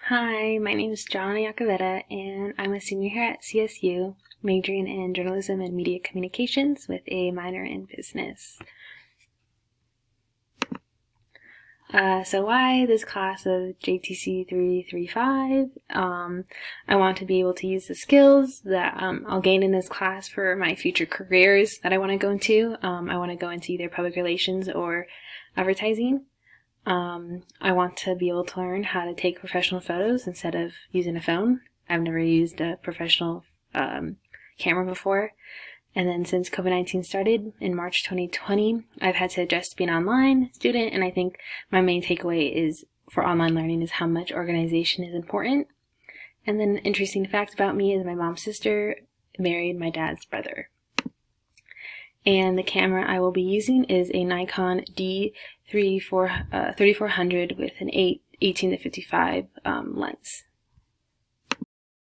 Hi, my name is Gianna Iacovetta, and I'm a senior here at CSU, majoring in journalism and media communications with a minor in business. So why this class of JTC 335? I want to be able to use the skills that I'll gain in this class for my future careers that I want to go into. I want to go into either public relations or advertising. I want to be able to learn how to take professional photos instead of using a phone. I've never used a professional camera before. And then since COVID-19 started in March 2020, I've had to adjust to being an online student, and I think my main takeaway is for online learning is how much organization is important. And then an interesting fact about me is my mom's sister married my dad's brother. And the camera I will be using is a Nikon D3400 with an 18-55 lens.